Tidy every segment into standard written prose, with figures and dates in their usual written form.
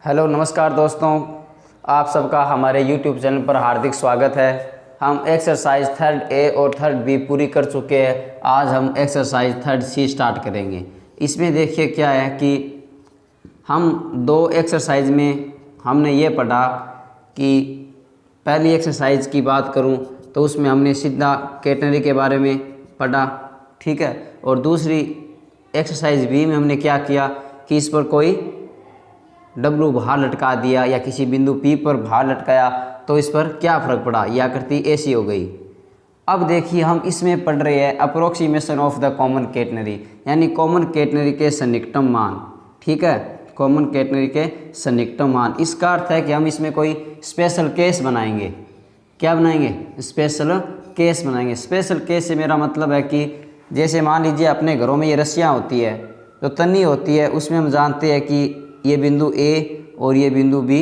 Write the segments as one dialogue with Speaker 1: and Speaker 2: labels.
Speaker 1: Hello नमस्कार दोस्तों, आप सबका हमारे YouTube चैनल पर हार्दिक स्वागत है। हम एक्सरसाइज थर्ड ए और थर्ड बी पूरी कर चुके हैं। आज हम एक्सरसाइज थर्ड सी स्टार्ट करेंगे। इसमें देखिए क्या है कि हम दो एक्सरसाइज में हमने ये पढ़ा कि पहली एक्सरसाइज की बात करूं तो उसमें हमने सीधा कैटनरी के बारे में पढ़ा, ठीक है। और दूसरी एक्सरसाइज बी में हमने क्या किया कि इस पर कोई डब्लू बाहर लटका दिया या किसी बिंदु पी पर बाहर लटकाया तो इस पर क्या फ़र्क पड़ा, या आकृति ऐसी हो गई। अब देखिए हम इसमें पढ़ रहे हैं approximation of the common catenary, यानी कॉमन कैटनरी के सन्निकटम मान, ठीक है। कॉमन कैटनरी के सन्निकटम मान, इसका अर्थ है कि हम इसमें कोई स्पेशल केस बनाएंगे। क्या बनाएंगे? स्पेशल केस बनाएंगे। स्पेशल केस से मेरा मतलब है कि जैसे मान लीजिए अपने घरों में ये रस्सियाँ होती है, जो तन्नी होती है, उसमें हम जानते हैं कि ये बिंदु ए और ये बिंदु बी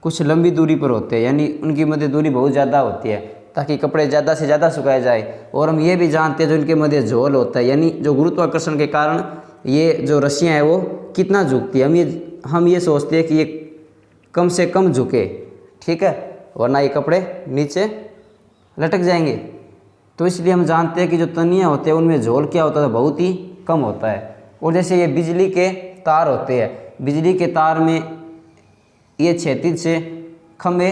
Speaker 1: कुछ लंबी दूरी पर होते हैं, यानी उनकी मध्य दूरी बहुत ज़्यादा होती है ताकि कपड़े ज़्यादा से ज़्यादा सुखाए जाए। और हम ये भी जानते हैं जो इनके मध्य झोल होता है, यानी जो गुरुत्वाकर्षण के कारण ये जो रस्सियाँ हैं वो कितना झुकती है। हम ये सोचते हैं कि ये कम से कम झुके, ठीक है, वरना ये कपड़े नीचे लटक जाएंगे। तो इसलिए हम जानते हैं कि जो तनियाँ होते हैं उनमें झोल क्या होता है, बहुत ही कम होता है। और जैसे ये बिजली के तार होते हैं, बिजली के तार में ये क्षैतिज से खंभे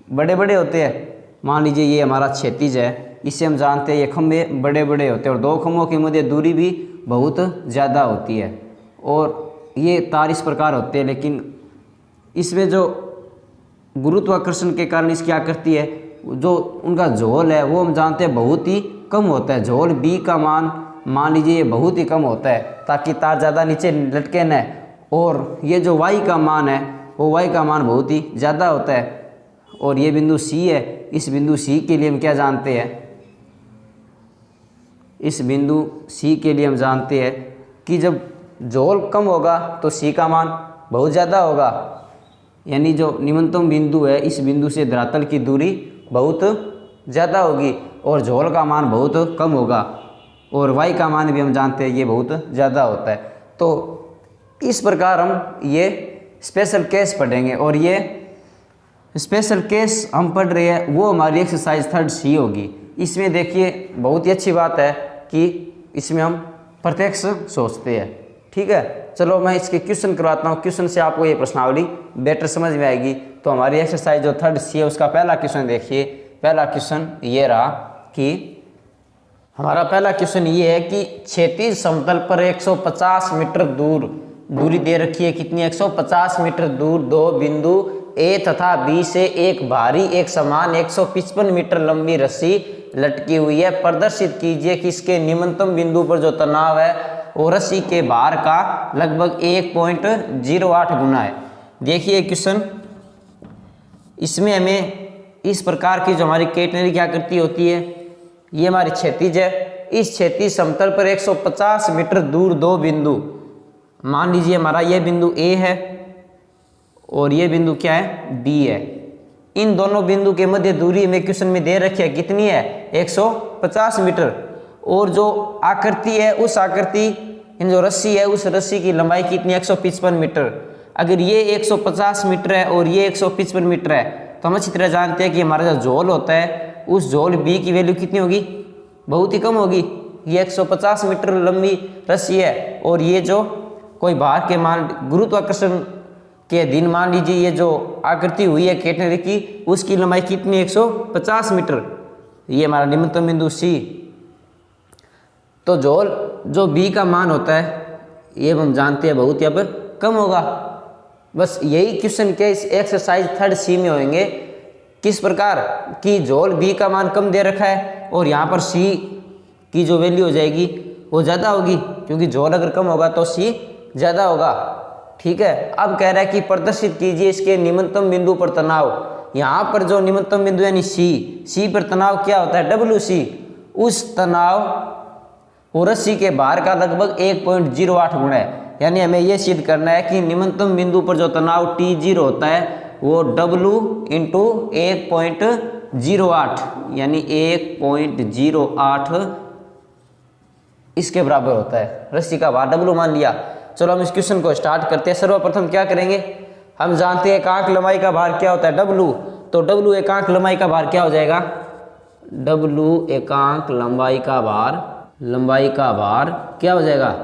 Speaker 1: बड़े बड़े होते हैं। मान लीजिए ये हमारा क्षैतिज है, इससे हम जानते हैं ये खंभे बड़े बड़े होते हैं और दो खंभों के मध्य दूरी भी बहुत ज़्यादा होती है। और ये तार इस प्रकार होते हैं, लेकिन इसमें जो गुरुत्वाकर्षण के कारण इसकी आकृति है, जो उनका झोल है वो हम जानते हैं बहुत ही कम होता है। झोल बी का मान लीजिए ये बहुत ही कम होता है ताकि तार ज़्यादा नीचे लटके न। और ये जो वाई का मान है वो वाई का मान बहुत ही ज़्यादा होता है। और ये बिंदु सी है, इस बिंदु सी के लिए हम क्या जानते हैं, इस बिंदु सी के लिए हम जानते हैं कि जब झोल कम होगा तो सी का मान बहुत ज़्यादा होगा, यानी जो निम्नतम बिंदु है इस बिंदु से धरातल की दूरी बहुत ज़्यादा होगी और झोल का मान बहुत कम होगा। और वाई का मान भी हम जानते हैं ये बहुत ज़्यादा होता है। तो इस प्रकार हम ये स्पेशल केस पढ़ेंगे। और ये स्पेशल केस हम पढ़ रहे हैं वो हमारी एक्सरसाइज थर्ड सी होगी। इसमें देखिए बहुत ही अच्छी बात है कि इसमें हम प्रत्यक्ष सोचते हैं, ठीक है। चलो मैं इसके क्वेश्चन करवाता हूँ, क्वेश्चन से आपको ये प्रश्नावली बेटर समझ में आएगी। तो हमारी एक्सरसाइज जो थर्ड सी है उसका पहला क्वेश्चन देखिए। पहला क्वेश्चन ये रहा कि हमारा पहला क्वेश्चन ये है कि क्षैतिज समतल पर 150 मीटर दूरी दे रखी है। कितनी? 150 मीटर दूर दो बिंदु ए तथा बी से एक भारी एक समान 155 मीटर लंबी रस्सी लटकी हुई है। प्रदर्शित कीजिए कि इसके निम्नतम बिंदु पर जो तनाव है वो रस्सी के भार का लगभग 1.08 गुना है। देखिए क्वेश्चन, इसमें हमें इस प्रकार की जो हमारी कैटनरी की आकृति होती है, ये हमारी क्षैतिज है। इस क्षैतिज समतल पर 150 मीटर दूर दो बिंदु, मान लीजिए हमारा ये बिंदु ए है और ये बिंदु क्या है, बी है। इन दोनों बिंदु के मध्य दूरी में क्वेश्चन में दे रखी है, कितनी है, 150 मीटर। और जो आकृति है उस आकृति इन जो रस्सी है उस रस्सी की लंबाई कितनी, 155 मीटर। अगर ये 150 मीटर है और ये 155 मीटर है तो हम अच्छी तरह जानते हैं कि हमारा जो झोल होता है उस झोल बी की वैल्यू कितनी होगी, बहुत ही कम होगी। ये 150 मीटर लंबी रस्सी है और ये जो कोई भार के मान गुरुत्वाकर्षण के अधीन मान लीजिए ये जो आकृति हुई है कैटनरी की उसकी लंबाई कितनी, 150 मीटर। ये हमारा निम्नतम बिंदु सी। तो झोल जो बी का मान होता है ये हम जानते हैं बहुत ही अब कम होगा। बस यही क्वेश्चन के इस एक्सरसाइज थर्ड सी में होंगे। किस प्रकार कि झोल बी का मान कम दे रखा है और यहाँ पर सी की जो वैल्यू हो जाएगी वो ज़्यादा होगी, क्योंकि झोल अगर कम होगा तो सी ज़्यादा होगा, ठीक है। अब कह रहा है कि प्रदर्शित कीजिए इसके निम्नतम बिंदु पर तनाव। यहाँ पर जो निम्नतम बिंदु यानी सी पर तनाव क्या होता है, WC। उस तनाव और रस्सी के भार का लगभग 1.08 गुना है। यानी हमें यह सिद्ध करना है कि निम्नतम बिंदु पर जो तनाव T0 होता है वो W इंटू 1.08 यानी 1.08 इसके बराबर होता है। रस्सी का भार W मान लिया। चलो हम इस क्वेश्चन को स्टार्ट करते हैं। सर्वप्रथम क्या करेंगे, हम जानते हैं एकांक लंबाई का भार क्या होता है, W। तो W एकांक लंबाई का भार क्या हो जाएगा, W एकांक लंबाई का भार क्या हो जाएगा,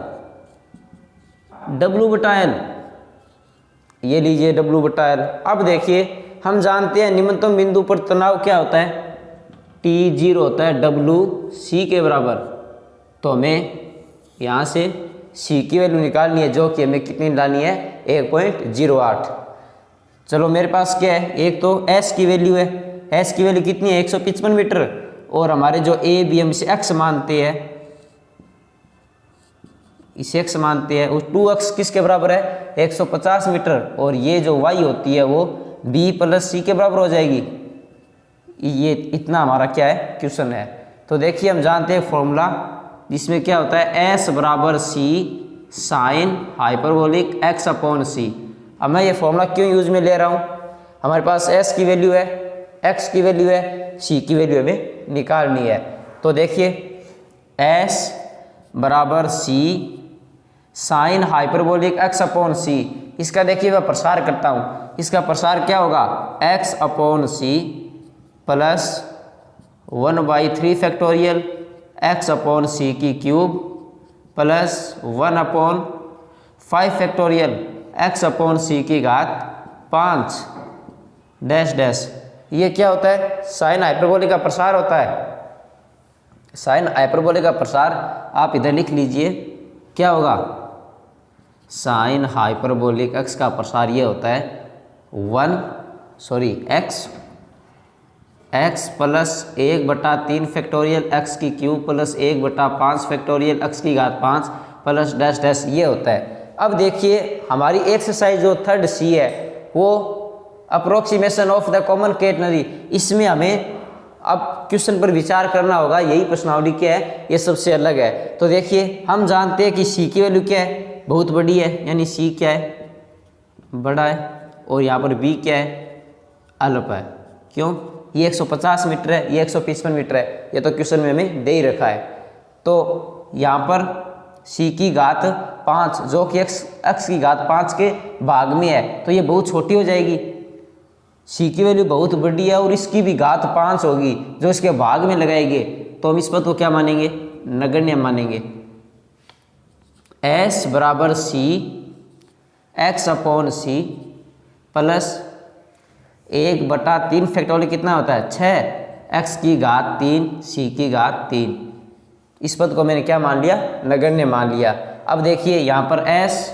Speaker 1: W/L। ये लीजिए W/L। अब देखिए हम जानते हैं निम्नतम बिंदु पर तनाव क्या होता है, T0 होता है WC के बराबर। तो हमें यहाँ से C की वैल्यू निकालनी है, जो कि हमें कितनी डालनी है, 1.08। चलो मेरे पास क्या है, एक तो S की वैल्यू है, S की वैल्यू कितनी है, 155 मीटर। और हमारे जो A B हम इसे x मानते हैं, इसे x मानते हैं, उस 2x किसके बराबर है, 150 मीटर। और ये जो y होती है वो B + C के बराबर हो जाएगी। ये इतना हमारा क्या है, क्वेश्चन है। तो देखिए हम जानते हैं फॉर्मूला, जिसमें क्या होता है, S = C sin hyperbolic x/c। अब मैं ये फॉर्मूला क्यों यूज में ले रहा हूँ, हमारे पास S की वैल्यू है, x की वैल्यू है, C की वैल्यू हमें निकालनी है। तो देखिए S = C sine hyperbolic x/c। इसका देखिए मैं प्रसार करता हूँ, इसका प्रसार क्या होगा, x/c प्लस 1/3 फैक्टोरियल x/c की क्यूब प्लस 1/5 फैक्टोरियल x/c की घात 5 डैश डैश। ये क्या होता है, साइन हाइपरबोलिक का प्रसार होता है। साइन हाइपरबोलिक का प्रसार आप इधर लिख लीजिए, क्या होगा, साइन हाइपरबोलिक x का प्रसार ये होता है x प्लस 1/3 फैक्टोरियल x की क्यूब प्लस 1/5 फैक्टोरियल x की घात 5 प्लस डैश डैश, ये होता है। अब देखिए हमारी एक्सरसाइज जो 3rd C है, वो approximation of the common catenary. इसमें हमें अब क्वेश्चन पर विचार करना होगा, यही प्रश्नावली क्या है, ये सबसे अलग है। तो देखिए हम जानते हैं कि C की वैल्यू क्या है, बहुत बड़ी है, यानी C क्या है, बड़ा है। और यहाँ पर B क्या है, अल्प है। क्यों, ये 150 मीटर है, ये 155 मीटर है, ये तो क्वेश्चन में हमें दे ही रखा है। तो यहाँ पर C की घात 5 जो कि x की घात 5 के भाग में है, तो ये बहुत छोटी हो जाएगी। C की वैल्यू बहुत बड़ी है और इसकी भी घात 5 होगी, जो इसके भाग में लगाएंगे तो हम इस पद को क्या मानेंगे, नगण्य मानेंगे। S = C x/c plus 1/3 factorial कितना होता है, 6 x की घात 3 C की घात 3। इस पद को मैंने क्या मान लिया, नगण्य मान लिया। अब देखिए यहाँ पर S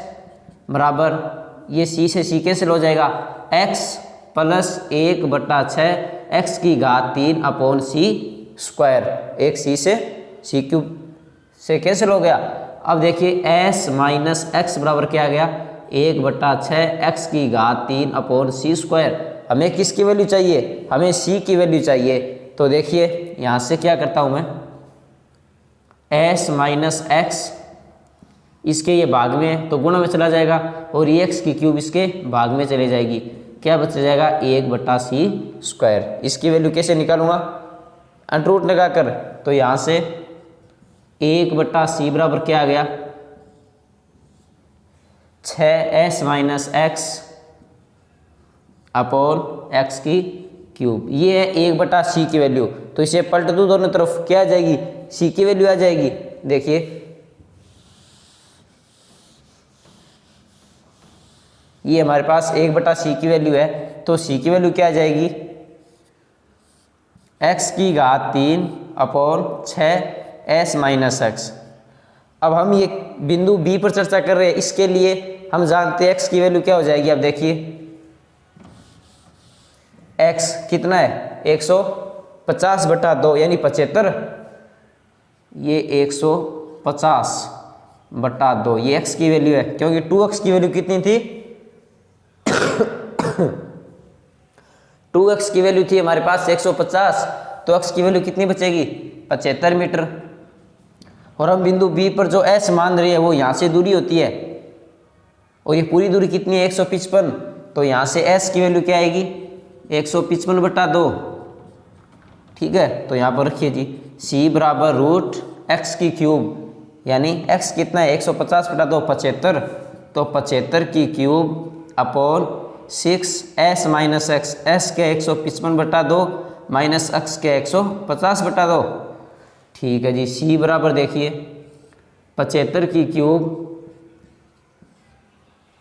Speaker 1: बराबर, ये C से C कैंसिल हो जाएगा, x प्लस 1/6 x की घात 3/c²। एक C से C³ से कैंसिल हो गया। अब देखिए S - x बराबर क्या आ गया, 1/6 x की घात 3/c²। हमें किसकी वैल्यू चाहिए, हमें C की वैल्यू चाहिए। तो देखिए यहाँ से क्या करता हूँ मैं, S - x इसके ये भाग में है तो गुणा में चला जाएगा, और ये x की क्यूब इसके भाग में चली जाएगी, क्या बच जाएगा, 1/c²। इसकी वैल्यू कैसे निकालूंगा, अंडर रूट लगाकर। तो यहाँ से 1/c बराबर क्या आ गया, 6s - x अपॉन x की क्यूब। ये है 1/c की वैल्यू। तो इसे पलट दूँ दोनों तरफ, क्या आ जाएगी, c की वैल्यू आ जाएगी। देखिए ये हमारे पास 1/c की वैल्यू है, तो c की वैल्यू क्या आ जाएगी, x की घात 3/6s - x। अब हम ये बिंदु B पर चर्चा कर रहे हैं, इसके लिए हम जानते हैं x की वैल्यू क्या हो जाएगी। अब देखिए x कितना है, 150/2 यानी 75। ये 150/2 ये x की वैल्यू है, क्योंकि 2x की वैल्यू कितनी थी 2x की वैल्यू थी हमारे पास 150, तो x की वैल्यू कितनी बचेगी, 75 मीटर। और हम बिंदु B पर जो S मान रही है वो यहाँ से दूरी होती है, और ये पूरी दूरी कितनी है, 155। तो यहाँ से S की वैल्यू क्या आएगी, 155/2। ठीक है, तो यहाँ पर रखिए जी, C = √x की क्यूब, यानी x कितना है, 150/2 75, तो 75 की cube upon 6 minus x, S के 155/2 माइनस एक्स के 150/2। ठीक है जी। सी बराबर देखिए 75 की क्यूब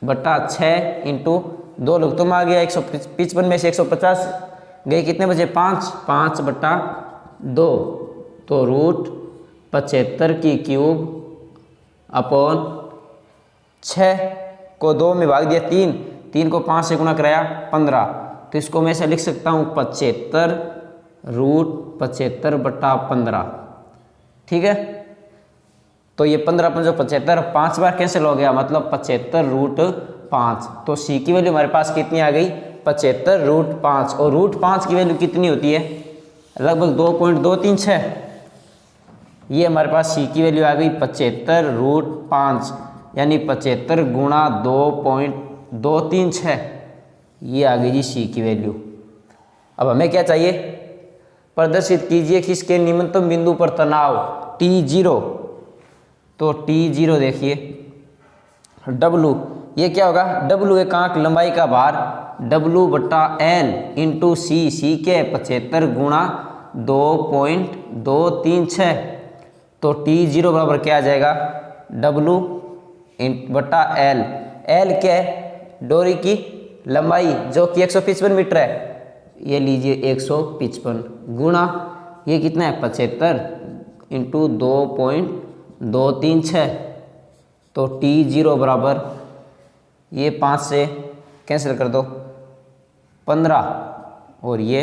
Speaker 1: बटा 6 इंटू 2 लोग तुम आ गया 155 में से 150 गए, कितने बचे 5/2, तो रूट 75 की क्यूब अपॉन 6 को 2 में भाग दिया 3 को 5 से गुणा कराया 15, तो इसको मैं ऐसे लिख सकता हूँ 75 रूट 75/15। ठीक है, तो ये 15 पंजो 75, 5 बार कैंसिल हो गया, मतलब 75 रूट 5। तो सी की वैल्यू हमारे पास कितनी आ गई 75 रूट 5। और रूट 5 की वैल्यू कितनी होती है, लगभग 2.236। ये हमारे पास सी की वैल्यू आ गई 75 रूट 5, यानी 75 गुणा 2.236। ये आ गई जी सी की वैल्यू। अब हमें क्या चाहिए, प्रदर्शित कीजिए कि इसके निम्नतम बिंदु पर तनाव T0। तो T0 देखिए W, ये क्या होगा, W एक आंक लंबाई का भार W/L इंटू सी के 75 गुणा 2.236। तो T0 बराबर क्या आ जाएगा, W/L। L क्या है, डोरी की लंबाई जो कि 155 मीटर है, ये लीजिए 155 गुणा ये कितना है 75 इंटू 2.236। तो T0 बराबर ये 5 से कैंसिल कर दो 15 और ये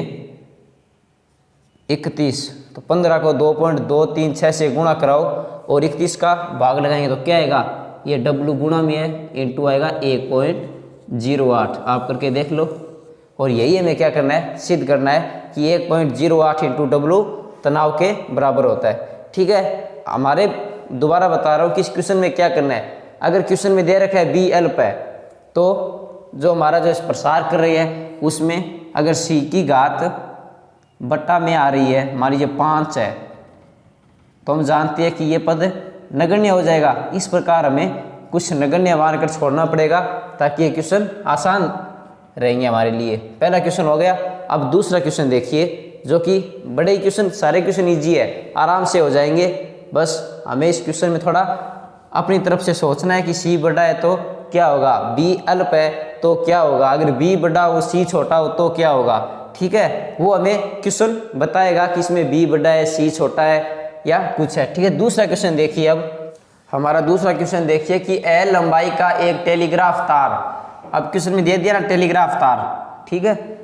Speaker 1: 31, तो 15 को 2.236 से गुणा कराओ और 31 का भाग लगाएंगे तो क्या आएगा, ये W गुणा में है इंटू आएगा 1.08। आप करके देख लो। और यही हमें क्या करना है, सिद्ध करना है कि 1.08 इंटू W तनाव के बराबर होता है। ठीक है, हमारे दोबारा बता रहा हूँ कि इस क्वेश्चन में क्या करना है। अगर क्वेश्चन में दे रखा है बी अल्प है, तो जो हमारा जो प्रसार कर रही है उसमें अगर सी की घात बट्टा में आ रही है, मान लीजिए 5 है, तो हम जानते हैं कि ये पद नगण्य हो जाएगा। इस प्रकार हमें कुछ नगण्य मानकर छोड़ना पड़ेगा ताकि ये क्वेश्चन आसान रहेंगे हमारे लिए। पहला क्वेश्चन हो गया। अब दूसरा क्वेश्चन देखिए, जो कि बड़े ही क्वेश्चन, सारे क्वेश्चन इजी है, आराम से हो जाएंगे। बस हमें इस क्वेश्चन में थोड़ा अपनी तरफ से सोचना है कि सी बड़ा है तो क्या होगा, बी अल्प है तो क्या होगा, अगर बी बड़ा हो सी छोटा हो तो क्या होगा। ठीक है, वो हमें क्वेश्चन बताएगा कि इसमें बी बड़ा है सी छोटा है या कुछ है। ठीक है, दूसरा क्वेश्चन देखिए। अब हमारा दूसरा क्वेश्चन देखिए कि एल लंबाई का एक टेलीग्राफ तार, अब क्वेश्चन में दे दिया ना टेलीग्राफ तार, ठीक है,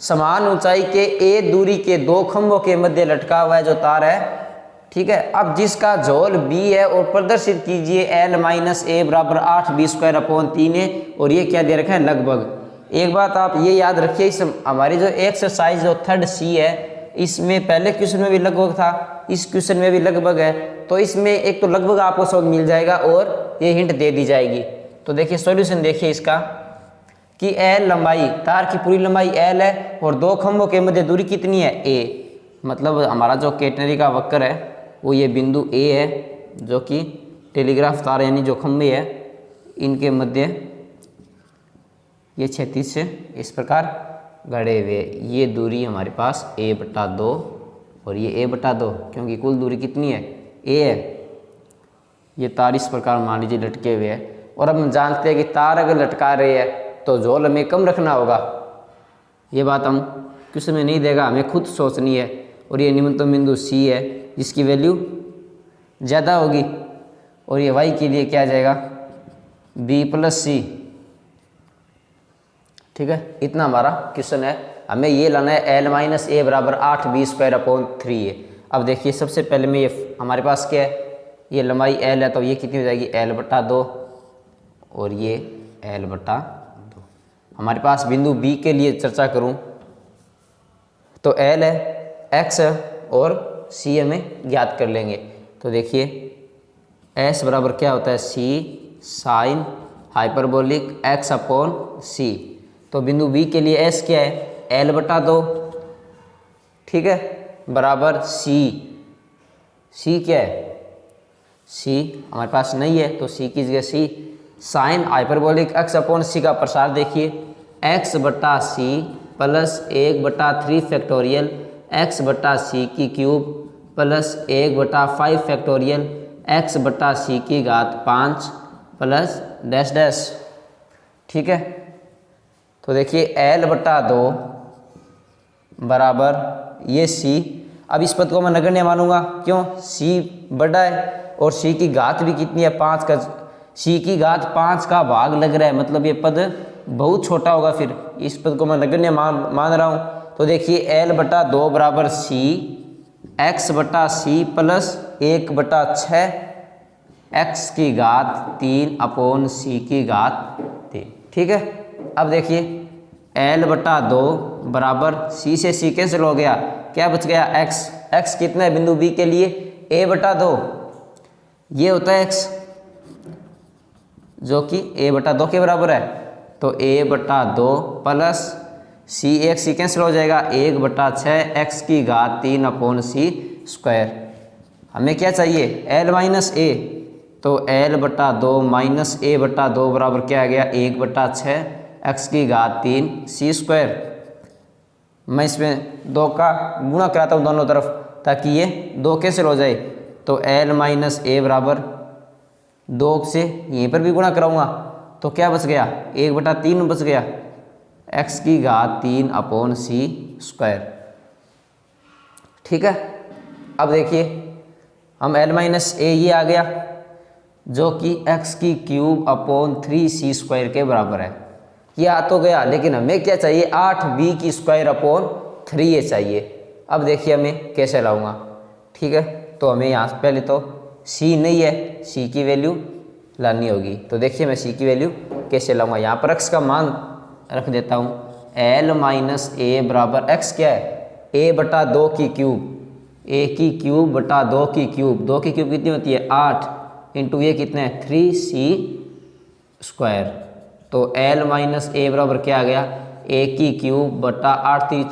Speaker 1: समान ऊंचाई के ए दूरी के 2 खंभों के मध्य लटका हुआ है जो तार है। ठीक है, अब जिसका झोल b है और प्रदर्शित कीजिए L माइनस ए बराबर 8b² है, और ये क्या दे रखा है लगभग। एक बात आप ये याद रखिए, इस हमारी जो एक्सरसाइज जो 3rd C है, इसमें पहले क्वेश्चन में भी लगभग था, इस क्वेश्चन में भी लगभग है, तो इसमें एक तो लगभग आपको सब मिल जाएगा और ये हिंट दे दी जाएगी। तो देखिए सॉल्यूशन देखिए इसका कि L लंबाई, तार की पूरी लंबाई L है और 2 खंभों के मध्य दूरी कितनी है A, मतलब हमारा जो कैटेनरी का वक्र है वो ये बिंदु A है, जो कि टेलीग्राफ तार यानी जो खंभे है इनके मध्य ये क्षैतिज से इस प्रकार गड़े हुए। ये दूरी हमारे पास a/2 और ये a/2, क्योंकि कुल दूरी कितनी है a है। ये तार इस प्रकार मान लीजिए लटके हुए है, और अब हम जानते हैं कि तार अगर लटका रहे हैं तो झोल हमें कम रखना होगा। ये बात हम क्वेश्चन में नहीं देगा, हमें खुद सोचनी है। और ये निम्नतम बिंदु C है जिसकी वैल्यू ज़्यादा होगी, और ये y के लिए क्या आ जाएगा B+C। ठीक है, इतना हमारा क्वेश्चन है। हमें ये लाना है L माइनस ए बराबर 8b²/3 है। अब देखिए सबसे पहले में ये हमारे पास क्या है, ये लंबाई L है तो ये कितनी हो जाएगी L/2 और ये L/2। हमारे पास बिंदु B के लिए चर्चा करूं तो L है, X है और C हमें ज्ञात कर लेंगे। तो देखिए S बराबर क्या होता है C साइन हाइपरबोलिक X/C। तो बिंदु B के लिए S क्या है L/2, ठीक है, बराबर C क्या है C हमारे पास नहीं है तो C की जगह C sine hyperbolic x upon C का प्रसार देखिए, x बटा सी प्लस 1/3 फैक्टोरियल x बटा सी की क्यूब प्लस 1/5 फैक्टोरियल x बटा सी की घात 5 प्लस डैश डैश। ठीक है, तो देखिए l बटा 2 बराबर ये c। अब इस पद को मैं नगण्य मानूंगा, क्यों? c बड़ा है और c की घात भी कितनी है? 5 का, c की घात 5 का भाग लग रहा है, मतलब ये पद बहुत छोटा होगा, फिर इस पद को मैं नगण्य मान रहा हूँ। तो देखिए l बटा 2 बराबर c x बटा सी प्लस 1/6 x की घात 3 अपॉन सी की घात 3। ठीक है, अब देखिए l बटा 2 बराबर c से c कैंसिल हो गया, क्या बच गया? x कितना है बिंदु b के लिए? a बटा 2, ये होता है x जो कि a बटा 2 के बराबर है। तो a बटा 2 प्लस c, एक c कैंसिल हो जाएगा, 1/6 x की घात 3 अपॉन सी स्क्वायर। हमें क्या चाहिए? l माइनस a, तो l बटा 2 माइनस a बटा 2 बराबर क्या आ गया? 1/6 x की घात 3 सी स्क्वायर। मैं इसमें 2 का गुणा कराता हूँ दोनों तरफ ताकि ये 2 कैंसिल हो जाए। तो l माइनस a बराबर 2 से यहीं पर भी गुणा कराऊंगा तो क्या बच गया? 1/3 बच गया, x की घात 3 अपॉन सी स्क्वायर। ठीक है, अब देखिए हम l माइनस a ये आ गया जो कि x की क्यूब अपॉन 3c स्क्वायर के बराबर है। ये आ तो गया, लेकिन हमें क्या चाहिए? 8b की स्क्वायर अपॉन 3a चाहिए। अब देखिए हमें कैसे लाऊंगा। ठीक है, तो हमें यहाँ से पहले तो c नहीं है, c की वैल्यू लानी होगी। तो देखिए मैं c की वैल्यू कैसे लाऊंगा। यहाँ पर x का मान रख देता हूँ, l माइनस a बराबर x क्या है? a बटा 2 की क्यूब, a की क्यूब बटा 2 की क्यूब, 2 की क्यूब कितनी होती है? 8 इंटू ये कितने हैं? 3c square. तो l माइनस a बराबर क्या आ गया? a की क्यूब बटा 8 3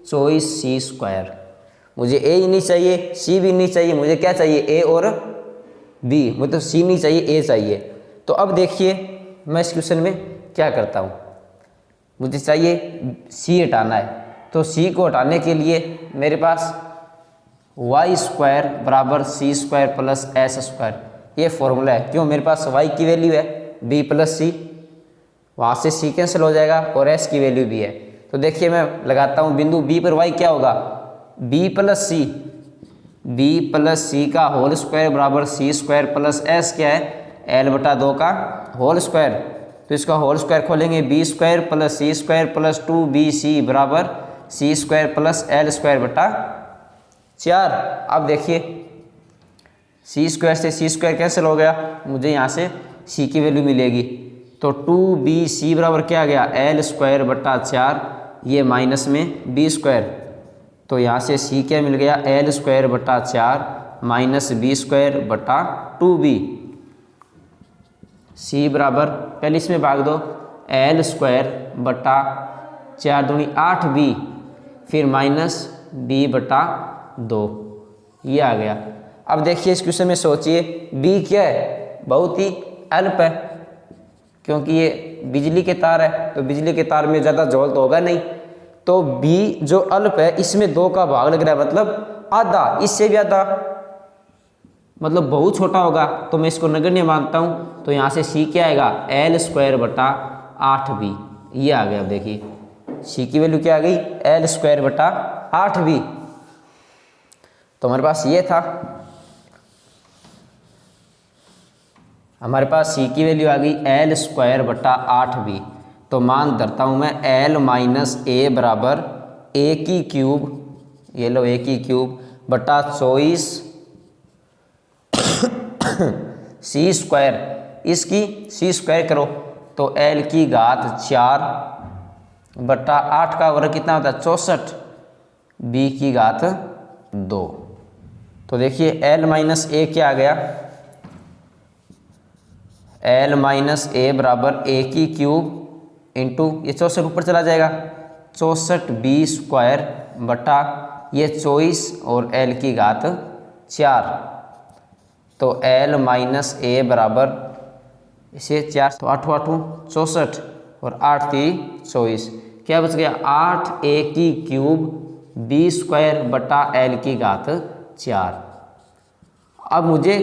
Speaker 1: 24c स्क्वायर। मुझे a ही नहीं चाहिए, c भी नहीं चाहिए, मुझे क्या चाहिए? a और b, मतलब c नहीं चाहिए, a चाहिए। तो अब देखिए मैं इस क्वेश्चन में क्या करता हूँ, मुझे चाहिए c हटाना है। तो c को हटाने के लिए मेरे पास y स्क्वायर बराबर c square plus s square, ये फॉर्मूला है। क्यों? मेरे पास y की वैल्यू है b प्लस c, वहाँ से c कैंसिल हो जाएगा और s की वैल्यू भी है। तो देखिए मैं लगाता हूँ बिंदु b पर y क्या होगा? b प्लस c का होल स्क्वायर बराबर c स्क्वायर प्लस s क्या है? l बटा 2 का होल स्क्वायर। तो इसका होल स्क्वायर खोलेंगे, b square plus c square plus 2bc बराबर c square plus l square बटा 4। अब देखिए c स्क्वायर से c स्क्वायर कैंसिल हो गया, मुझे यहाँ से c की वैल्यू मिलेगी। तो 2bc बराबर क्या आ गया? l स्क्वायर बटा 4, ये माइनस में b स्क्वायर। तो यहाँ से c क्या मिल गया? l स्क्वायर बटा 4 माइनस b स्क्वायर बटा 2b। c बराबर पहले इसमें भाग दो, l स्क्वायर बटा 4 दूनी 8b, फिर माइनस b बटा 2, ये आ गया। अब देखिए इस क्वेश्चन में सोचिए b क्या है? बहुत ही अल्प है, क्योंकि ये बिजली के तार है, तो बिजली के तार में ज़्यादा जोल तो होगा नहीं। तो b जो अल्प है इसमें 2 का भाग लग रहा है, मतलब आधा, इससे भी आधा, मतलब बहुत छोटा होगा। तो मैं इसको नगण्य मानता हूँ। तो यहाँ से c क्या आएगा? l स्क्वायर बटा 8b, ये आ गया। अब देखिए c की वैल्यू क्या आ गई? l स्क्वायर बटा 8b। तो हमारे पास ये था, हमारे पास c की वैल्यू आ गई l स्क्वायर बटा 8b। तो मान धरता हूँ मैं l माइनस a बराबर a की क्यूब, ये लो a की क्यूब बटा 24 c स्क्वायर, इसकी c स्क्वायर करो तो l की घात 4 बटा 8 का वर्ग कितना होता है? 64, b की घात 2। तो देखिए l माइनस a क्या आ गया? l माइनस a बराबर a की क्यूब इंटू ये 64 ऊपर चला जाएगा, 64b स्क्वायर बटा ये 24 और l की घात 4। तो l माइनस a बराबर इसे 4 तो 8 8 64 और 8 3 24, क्या बच गया 8a की क्यूब b स्क्वायर बटा l की घात 4। अब मुझे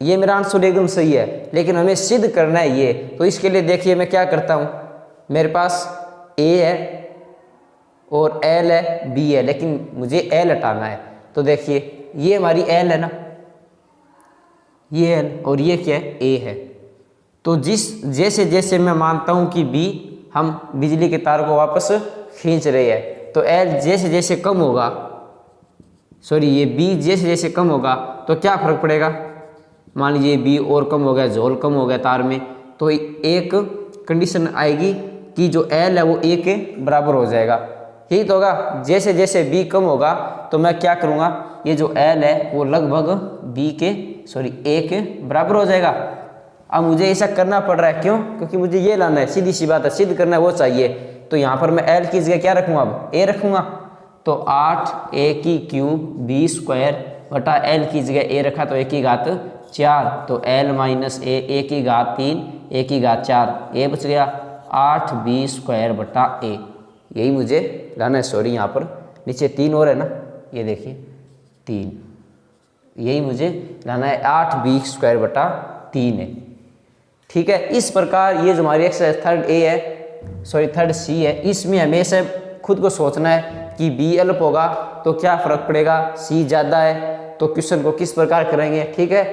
Speaker 1: ये मेरा आंसर एकदम सही है, लेकिन हमें सिद्ध करना है ये, तो इसके लिए देखिए मैं क्या करता हूँ, मेरे पास a है और l है, b है, लेकिन मुझे l हटाना है। तो देखिए ये हमारी l है ना, ये l और ये क्या है a है। तो जैसे जैसे मैं मानता हूँ कि b हम बिजली के तार को वापस खींच रहे हैं, तो l जैसे जैसे कम होगा, सॉरी ये b जैसे जैसे कम होगा तो क्या फर्क पड़ेगा, मान लीजिए b और कम हो गया, झोल कम हो गया तार में, तो एक कंडीशन आएगी कि जो l है वो a के बराबर हो जाएगा। यही तो होगा, जैसे जैसे b कम होगा तो मैं क्या करूँगा, ये जो l है वो लगभग b के a के बराबर हो जाएगा। अब मुझे ऐसा करना पड़ रहा है, क्यों, क्योंकि मुझे ये लाना है, सीधी सी बात है, सिद्ध करना है वो चाहिए। तो यहाँ पर मैं l की जगह क्या रखूँगा, अब a रखूँगा। तो 8a की क्यूब b स्क्वायर बटा l की जगह a रखा तो a की घात 4, तो l माइनस a की घात 3 a की घात 4, a बच गया 8b स्क्वायर बटा a। यही मुझे लाना है, सॉरी यहाँ पर नीचे 3 और है ना, ये देखिए 3, यही मुझे लाना है, 8b स्क्वायर बटा 3 है। ठीक है, इस प्रकार ये जो हमारी एक्सरसाइज थर्ड सी है, इसमें हमेशा खुद को सोचना है कि बी अल्प होगा तो क्या फर्क पड़ेगा, सी ज़्यादा है तो क्वेश्चन को किस प्रकार करेंगे। ठीक है,